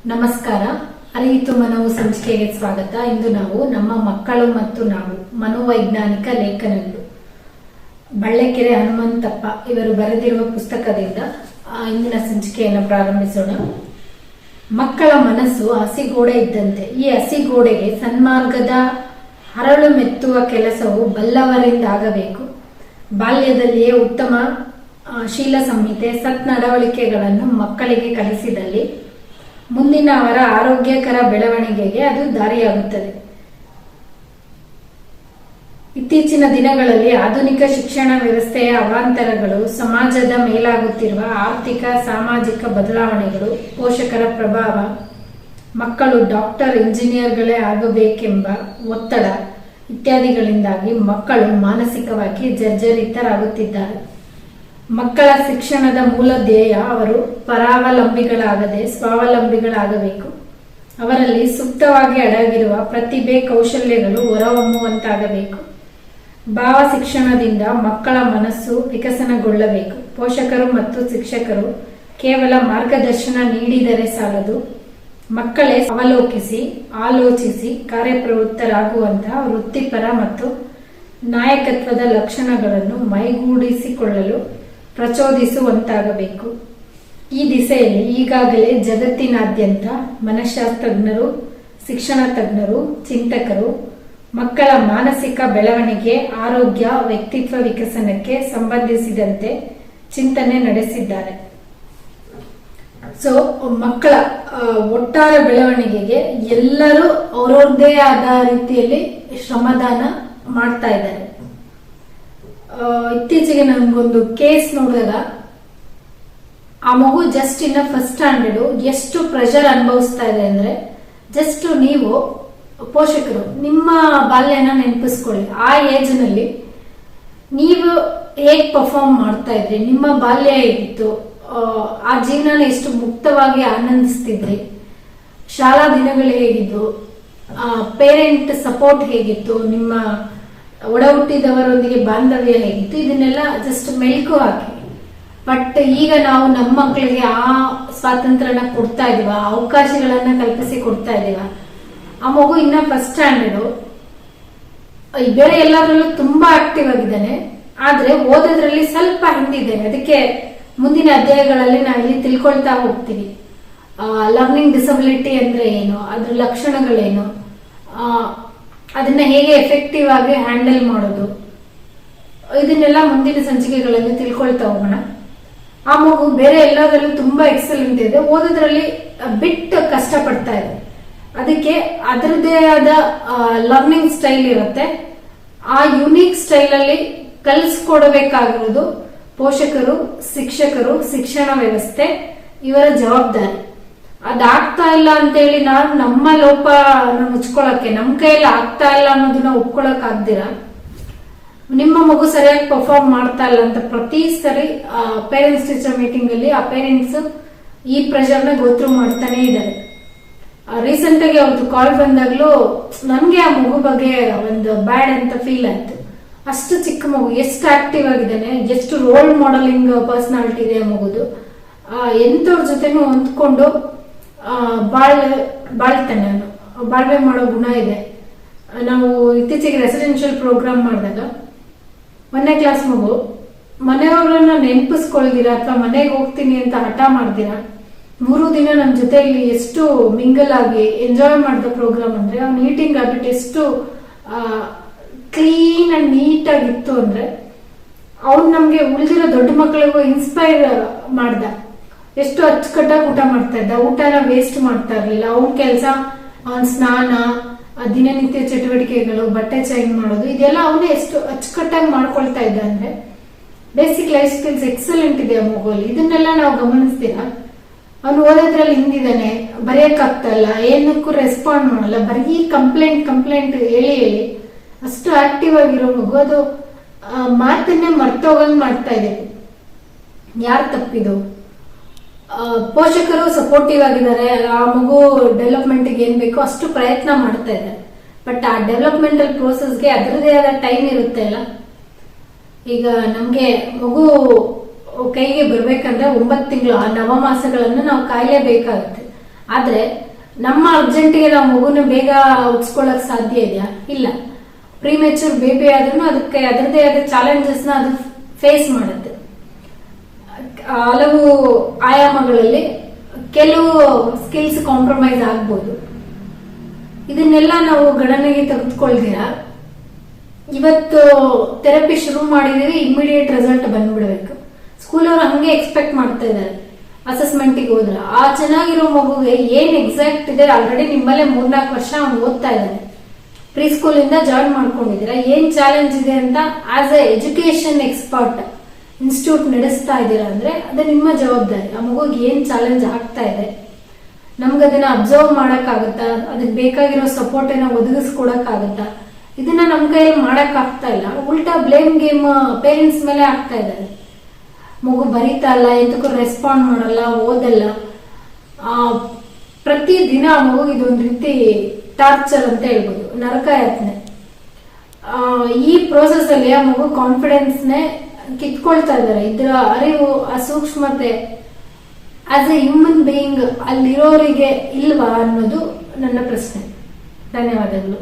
ನಮಸ್ಕಾರ. ಅರಿಯಿತು ಮನವು ಸಂಚಿಕೆಗೆ ಸ್ವಾಗತ. ಇಂದು ನಾವು ನಮ್ಮ ಮಕ್ಕಳು ಮತ್ತು ನಾವು ಮನೋವೈಜ್ಞಾನಿಕ ಲೇಖನಗಳು ಬಳ್ಳೆಕೆರೆ ಹನುಮಂತಪ್ಪ ಇವರು ಬರೆದಿರುವ ಪುಸ್ತಕದಿಂದ ಇಂದಿನ ಸಂಚಿಕೆಯನ್ನು ಪ್ರಾರಂಭಿಸೋಣ. ಮಕ್ಕಳ ಮನಸ್ಸು ಹಸಿಗೋಡೆ ಇದ್ದಂತೆ. ಈ ಹಸಿಗೋಡೆಗೆ ಸನ್ಮಾರ್ಗದ ಹರಳು ಮೆತ್ತುವ ಕೆಲಸವು ಬಲ್ಲವರಿಂದ ಆಗಬೇಕು. ಬಾಲ್ಯದಲ್ಲಿಯೇ ಉತ್ತಮ ಶೀಲ ಸಂಹಿತೆ ಸತ್ ನಡವಳಿಕೆಗಳನ್ನು ಮಕ್ಕಳಿಗೆ ಕಲಿಸಿದಲ್ಲಿ ಮುಂದಿನ ಅವರ ಆರೋಗ್ಯಕರ ಬೆಳವಣಿಗೆಗೆ ಅದು ದಾರಿಯಾಗುತ್ತದೆ. ಇತ್ತೀಚಿನ ದಿನಗಳಲ್ಲಿ ಆಧುನಿಕ ಶಿಕ್ಷಣ ವ್ಯವಸ್ಥೆಯ ಅವಾಂತರಗಳು, ಸಮಾಜದ ಮೇಲಾಗುತ್ತಿರುವ ಆರ್ಥಿಕ ಸಾಮಾಜಿಕ ಬದಲಾವಣೆಗಳು, ಪೋಷಕರ ಪ್ರಭಾವ, ಮಕ್ಕಳು ಡಾಕ್ಟರ್ ಇಂಜಿನಿಯರ್ಗಳೇ ಆಗಬೇಕೆಂಬ ಒತ್ತಡ ಇತ್ಯಾದಿಗಳಿಂದಾಗಿ ಮಕ್ಕಳು ಮಾನಸಿಕವಾಗಿ ಜರ್ಜರಿತರಾಗುತ್ತಿದ್ದಾರೆ. ಮಕ್ಕಳ ಶಿಕ್ಷಣದ ಮೂಲ ಧ್ಯೇಯ ಅವರು ಪರಾವಲಂಬಿಗಳಾಗದೆ ಸ್ವಾವಲಂಬಿಗಳಾಗಬೇಕು. ಅವರಲ್ಲಿ ಸೂಕ್ತವಾಗಿ ಅಡಗಿರುವ ಪ್ರತಿಭೆ ಕೌಶಲ್ಯಗಳು ಹೊರಹೊಮ್ಮುವಂತಾಗಬೇಕು. ಭಾವ ಶಿಕ್ಷಣದಿಂದ ಮಕ್ಕಳ ಮನಸ್ಸು ವಿಕಸನಗೊಳ್ಳಬೇಕು. ಪೋಷಕರು ಮತ್ತು ಶಿಕ್ಷಕರು ಕೇವಲ ಮಾರ್ಗದರ್ಶನ ನೀಡಿದರೆ ಸಾಲದು. ಮಕ್ಕಳೇ ಅವಲೋಕಿಸಿ ಆಲೋಚಿಸಿ ಕಾರ್ಯಪ್ರವೃತ್ತರಾಗುವಂತಹ ವೃತ್ತಿಪರ ಮತ್ತು ನಾಯಕತ್ವದ ಲಕ್ಷಣಗಳನ್ನು ಮೈಗೂಡಿಸಿಕೊಳ್ಳಲು ಪ್ರಚೋದಿಸುವಂತಾಗಬೇಕು. ಈ ದಿಸೆಯಲ್ಲಿ ಈಗಾಗಲೇ ಜಗತ್ತಿನಾದ್ಯಂತ ಮನಃಶಾಸ್ತ್ರಜ್ಞರು, ಶಿಕ್ಷಣ ತಜ್ಞರು, ಚಿಂತಕರು ಮಕ್ಕಳ ಮಾನಸಿಕ ಬೆಳವಣಿಗೆ, ಆರೋಗ್ಯ, ವ್ಯಕ್ತಿತ್ವ ವಿಕಸನಕ್ಕೆ ಸಂಬಂಧಿಸಿದಂತೆ ಚಿಂತನೆ ನಡೆಸಿದ್ದಾರೆ. ಸೊ ಮಕ್ಕಳ ಒಟ್ಟಾರೆ ಬೆಳವಣಿಗೆಗೆ ಎಲ್ಲರೂ ಅವರದ್ದೇ ಆದ ರೀತಿಯಲ್ಲಿ ಶ್ರಮದಾನ ಮಾಡ್ತಾ ಇದ್ದಾರೆ. ಇತ್ತೀಚೆಗೆ ನನ್ಗೊಂದು ಕೇಸ್ ನೋಡಿದಾಗ ಆ ಮಗು ಜಸ್ಟ್ ಇನ್ನ ಫಸ್ಟ್ ಸ್ಟ್ಯಾಂಡರ್ಡ್ ಎಷ್ಟು ಪ್ರೆಷರ್ ಅನುಭವಿಸ್ತಾ ಇದೆ ಅಂದ್ರೆ, ಜಸ್ಟ್ ನೀವು ಪೋಷಕರು ನಿಮ್ಮ ಬಾಲ್ಯನ ನೆನಪಿಸ್ಕೊಳ್ಳಿ. ಆ ಏಜ್ ನಲ್ಲಿ ನೀವು ಹೇಗ್ ಪರ್ಫಾರ್ಮ್ ಮಾಡ್ತಾ ಇದ್ರಿ, ನಿಮ್ಮ ಬಾಲ್ಯ ಹೇಗಿತ್ತು, ಆ ಜೀವನ ಎಷ್ಟು ಮುಕ್ತವಾಗಿ ಆನಂದಿಸ್ತಿದ್ರಿ, ಶಾಲಾ ದಿನಗಳು ಹೇಗಿದ್ದು, ಪೇರೆಂಟ್ ಸಪೋರ್ಟ್ ಹೇಗಿತ್ತು, ನಿಮ್ಮ ಒಡ ಹುಟ್ಟಿದವರೊಂದಿಗೆ ಬಾಂಧವ್ಯ ಹೇಗಿತ್ತು, ಇದನ್ನೆಲ್ಲ ಜಸ್ಟ್ ಮೆಲ್ಕು ಹಾಕಿ. ಬಟ್ ಈಗ ನಾವು ನಮ್ಮ ಮಕ್ಕಳಿಗೆ ಆ ಸ್ವಾತಂತ್ರ್ಯನ ಕೊಡ್ತಾ ಇದೀವ, ಅವಕಾಶಗಳನ್ನ ಕಲ್ಪಿಸಿ ಕೊಡ್ತಾ ಇದೀವ. ಆ ಮಗು ಇನ್ನ ಫಸ್ಟ್ ಸ್ಟ್ಯಾಂಡರ್ಡ್, ಬೇರೆ ಎಲ್ಲದರಲ್ಲೂ ತುಂಬಾ ಆಕ್ಟಿವ್ ಆಗಿದ್ದಾನೆ, ಆದ್ರೆ ಓದೋದ್ರಲ್ಲಿ ಸ್ವಲ್ಪ ಹಿಂದಿದ್ದೇನೆ. ಅದಕ್ಕೆ ಮುಂದಿನ ಅಧ್ಯಾಯಗಳಲ್ಲಿ ನಾವಿಲ್ಲಿ ತಿಳ್ಕೊಳ್ತಾ ಹೋಗ್ತೀವಿ. ಲರ್ನಿಂಗ್ ಡಿಸಬಿಲಿಟಿ ಅಂದ್ರೆ ಏನು, ಅದ್ರ ಲಕ್ಷಣಗಳೇನು, ಅದನ್ನ ಹೇಗೆ ಎಫೆಕ್ಟಿವ್ ಆಗಿ ಹ್ಯಾಂಡಲ್ ಮಾಡೋದು, ಇದನ್ನೆಲ್ಲ ಮುಂದಿನ ಸಂಚಿಕೆಗಳಲ್ಲಿ ತಿಳ್ಕೊಳ್ತಾ ಹೋಗೋಣ. ಆ ಮಗು ಬೇರೆ ಎಲ್ಲದರಲ್ಲೂ ತುಂಬಾ ಎಕ್ಸಲೆಂಟ್ ಇದೆ, ಓದೋದ್ರಲ್ಲಿ ಬಿಟ್ಟು ಕಷ್ಟಪಡ್ತಾ ಇದೆ. ಅದಕ್ಕೆ ಅದರದೇ ಆದ ಲರ್ನಿಂಗ್ ಸ್ಟೈಲ್ ಇರುತ್ತೆ. ಆ ಯುನೀಕ್ ಸ್ಟೈಲ್ ಅಲ್ಲಿ ಕಲಿಸ್ಕೊಡ್ಬೇಕಾಗಿರೋದು ಪೋಷಕರು, ಶಿಕ್ಷಕರು, ಶಿಕ್ಷಣ ವ್ಯವಸ್ಥೆ ಇವರ ಜವಾಬ್ದಾರಿ. ಅದಾಗ್ತಾ ಇಲ್ಲ ಅಂತೇಳಿ ನಾವು ನಮ್ಮ ಲೋಪ ಮುಚ್ಕೊಳಕ್ಕೆ, ನಮ್ಮ ಕೈಯಲ್ಲಿ ಆಗ್ತಾ ಇಲ್ಲ ಅನ್ನೋದನ್ನ ಒಪ್ಕೊಳಕ್ ಆಗ್ದಿರ, ನಿಮ್ಮ ಮಗು ಸರಿಯಾಗಿ ಪರ್ಫಾರ್ಮ್ ಮಾಡ್ತಾ ಇಲ್ಲ ಅಂತ ಪ್ರತಿ ಸರಿ ಪೇರೆಂಟ್ಸ್ ಟೀಚರ್ ಮೀಟಿಂಗ್ ಅಲ್ಲಿ ಆ ಪೇರೆಂಟ್ಸ್ ಈ ಪ್ರೆಷರ್ನ ಗೋತ್ರು ಮಾಡ್ತಾನೆ ಇದ್ದಾರೆ. ರೀಸೆಂಟ್ ಆಗಿ ಅವ್ರದ್ದು ಕಾಲ್ ಬಂದಾಗ್ಲೂ ನನ್ಗೆ ಆ ಮಗು ಬಗ್ಗೆ ಒಂದು ಬ್ಯಾಡ್ ಅಂತ ಫೀಲ್ ಆಯ್ತು. ಅಷ್ಟು ಚಿಕ್ಕ ಮಗು, ಎಷ್ಟು ಆಕ್ಟಿವ್ ಆಗಿದ್ದಾನೆ, ಎಷ್ಟು ರೋಲ್ ಮಾಡೆಲಿಂಗ್ ಪರ್ಸನಾಲಿಟಿ ಇದೆ ಆ ಮಗುದು. ಎಂತವ್ರ ಜೊತೆನೂ ಹೊಂದ್ಕೊಂಡು ಬಾಳ್ತಾನೆ, ಬಾಳ್ವೆ ಮಾಡೋ ಗುಣ ಇದೆ. ನಾವು ಇತ್ತೀಚೆಗೆ ರೆಸಿಡೆನ್ಷಿಯಲ್ ಪ್ರೋಗ್ರಾಮ್ ಮಾಡಿದಾಗ 1ನೇ ಕ್ಲಾಸ್ ಮಗು ಮನೆಯವ್ರನ್ನ ನೆನಪಿಸ್ಕೊಳ್ದಿರ ಅಥವಾ ಮನೆಗೆ ಹೋಗ್ತೀನಿ ಅಂತ ಹಠ ಮಾಡ್ದಿರ 3 ದಿನ ನಮ್ಮ ಜೊತೆಯಲ್ಲಿ ಎಷ್ಟು ಮಿಂಗಲ್ ಆಗಿ ಎಂಜಾಯ್ ಮಾಡಿದ ಪ್ರೋಗ್ರಾಮ್ ಅಂದ್ರೆ, ಅವ್ನ ಈಟಿಂಗ್ ಹ್ಯಾಬಿಟ್ ಎಷ್ಟು ಕ್ಲೀನ್ ಅಂಡ್ ನೀಟ್ ಆಗಿತ್ತು ಅಂದ್ರೆ ಅವ್ನು ನಮ್ಗೆ ಉಳಿದಿರೋ ದೊಡ್ಡ ಮಕ್ಕಳಿಗೂ ಇನ್ಸ್ಪೈರ್ ಮಾಡ್ದ. ಎಷ್ಟು ಅಚ್ಚುಕಟ್ಟಾಗಿ ಊಟ ಮಾಡ್ತಾ ಇದ್ದ, ಊಟನ ವೇಸ್ಟ್ ಮಾಡ್ತಾ ಇರ್ಲಿಲ್ಲ. ಅವನ ಕೆಲಸ, ಅವನ ಸ್ನಾನ, ದಿನನಿತ್ಯ ಚಟುವಟಿಕೆಗಳು, ಬಟ್ಟೆ ಚೇಂಜ್ ಮಾಡೋದು, ಇದೆಲ್ಲ ಅವನೇ ಎಷ್ಟು ಅಚ್ಚುಕಟ್ಟಾಗಿ ಮಾಡ್ಕೊಳ್ತಾ ಇದ್ದ ಅಂದ್ರೆ ಬೇಸಿಕ್ ಲೈಫ್ ಸ್ಕಿಲ್ಸ್ ಎಕ್ಸಲೆಂಟ್ ಇದೆ ಆ ಮಗುವಲ್ಲಿ. ಇದನ್ನೆಲ್ಲ ನಾವು ಗಮನಿಸ್ತೀರ. ಅವನು ಓದೋದ್ರಲ್ಲಿ ಹಿಂದಿದ್ದಾನೆ, ಬರೆಯಕ್ ಆಗ್ತಾ ಇಲ್ಲ, ಏನಕ್ಕೂ ರೆಸ್ಪಾಂಡ್ ಮಾಡಲ್ಲ, ಬರೀ ಕಂಪ್ಲೇಂಟ್ ಹೇಳಿ ಅಷ್ಟು ಆಕ್ಟಿವ್ ಆಗಿರೋ ಮಗು ಅದು ಮಾತನ್ನೇ ಮರ್ತೋಗಂಗ್ ಮಾಡ್ತಾ ಇದೆ. ಯಾರು ತಪ್ಪಿದು? ಪೋಷಕರು ಸಪೋರ್ಟಿವ್ ಆಗಿದ್ದಾರೆ, ಆ ಮಗು ಡೆವಲಪ್ಮೆಂಟ್ ಏನ್ ಬೇಕೋ ಅಷ್ಟು ಪ್ರಯತ್ನ ಮಾಡ್ತಾ ಇದ್ದಾರೆ. ಬಟ್ ಆ ಡೆವಲಪ್ಮೆಂಟಲ್ ಪ್ರೋಸೆಸ್ಗೆ ಅದರದೇ ಆದ ಟೈಮ್ ಇರುತ್ತೆ ಅಲ್ಲ. ಈಗ ನಮ್ಗೆ ಮಗು ಕೈಗೆ ಬರ್ಬೇಕಂದ್ರೆ 9 ತಿಂಗಳು, ಆ ನವಮಾಸಗಳನ್ನು ನಾವು ಕಾಯಲೇಬೇಕಾಗುತ್ತೆ. ಆದ್ರೆ ನಮ್ಮ ಅರ್ಜೆಂಟಿಗೆ ನಾವು ಮಗುನ ಬೇಗ ಉಡ್ಸ್ಕೊಳಕ್ ಸಾಧ್ಯ ಇದೆಯಾ? ಇಲ್ಲ. ಪ್ರಿಮೆಚೂರ್ ಬೇಬಿ ಆದ್ರೂ ಅದಕ್ಕೆ ಅದರದೇ ಆದ ಚಾಲೆಂಜಸ್ ನ ಅದು ಫೇಸ್ ಮಾಡುತ್ತೆ. ಹಲವು ಆಯಾಮಗಳಲ್ಲಿ ಕೆಲವು ಸ್ಕಿಲ್ಸ್ ಕಾಂಪ್ರಮೈಸ್ ಆಗ್ಬೋದು. ಇದನ್ನೆಲ್ಲ ನಾವು ಗಣನೆಗೆ ತೆಗೆದುಕೊಳ್ತೀರಾ ಇವತ್ತು ಥೆರಪಿ ಶುರು ಮಾಡಿದೀವಿ, ಇಮಿಡಿಯೇಟ್ ರಿಸಲ್ಟ್ ಬಂದ್ಬಿಡ್ಬೇಕು. ಸ್ಕೂಲ್ ಅವರು ಹಂಗೆ ಎಕ್ಸ್ಪೆಕ್ಟ್ ಮಾಡ್ತಾ ಇದ್ದಾರೆ. ಅಸೆಸ್ಮೆಂಟಿಗೆ ಹೋದ್ರ ಆ ಚೆನ್ನಾಗಿರೋ ಮಗುಗೆ ಏನ್ ಎಕ್ಸಾಕ್ಟ್ ಇದೆ, ಆಲ್ರೆಡಿ ನಿಮ್ಮಲ್ಲೇ 3-4 ವರ್ಷ ಅವ್ನು ಓದ್ತಾ ಇದ್ದಾನೆ, ಪ್ರೀ ಸ್ಕೂಲ್ ಇಂದ ಜಾಯಿನ್ ಮಾಡ್ಕೊಂಡಿದ್ದೀರಾ, ಏನ್ ಚಾಲೆಂಜ್ ಇದೆ ಅಂತ as A education expert institute ನಡೆಸ್ತಾ ಇದ್ದೀರಾ ಅಂದ್ರೆ ಅದು ನಿಮ್ಮ ಜವಾಬ್ದಾರಿ. ಆ ಮಗುಗೆ ಏನ್ ಚಾಲೆಂಜ್ ಆಗ್ತಾ ಇದೆ, ನಮ್ಗೆ ಅದನ್ನ ಅಬ್ಸರ್ವ್ ಮಾಡಕ್ಕಾಗತ್ತಾ, ಅದಕ್ಕೆ ಬೇಕಾಗಿರೋ ಸಪೋರ್ಟ್ ಏನೋ ಒದಗಿಸ್ಕೊಡಕ್ಕಾಗತ್ತಾ? ಇದನ್ನ ನಮ್ ಕೈಯಲ್ಲಿ ಮಾಡಕ್ ಆಗ್ತಾ ಇಲ್ಲ. ಉಲ್ಟಾ ಬ್ಲೇಮ್ ಗೇಮ್ ಪೇರೆಂಟ್ಸ್ ಮೇಲೆ ಆಗ್ತಾ ಇದ್ದಾರೆ. ಮಗು ಬರೀತಾ ಇಲ್ಲ, ಎಂತಕ್ಕೂ ರೆಸ್ಪಾಂಡ್ ಮಾಡಲ್ಲ, ಓದಲ್ಲ. ಪ್ರತಿ ದಿನ ಆ ಮಗು ಇದೊಂದು ರೀತಿ ಟಾರ್ಚರ್ ಅಂತ ಹೇಳ್ಬೋದು, ನರಕ ಯಾತನೆ. ಈ ಪ್ರೋಸೆಸ್ ಅಲ್ಲಿ ಆ ಮಗು ಕಾನ್ಫಿಡೆನ್ಸ್ ನೇ ಕಿತ್ಕೊಳ್ತಾ ಇದ್ದಾರೆ. ಇದರ ಅರಿವು, ಆ ಸೂಕ್ಷ್ಮತೆ ಆಸ್ ಎ ಹ್ಯೂಮನ್ ಬೀಯಿಂಗ್ ಅಲ್ಲಿರೋರಿಗೆ ಇಲ್ವಾ ಅನ್ನೋದು ನನ್ನ ಪ್ರಶ್ನೆ. ಧನ್ಯವಾದಗಳು.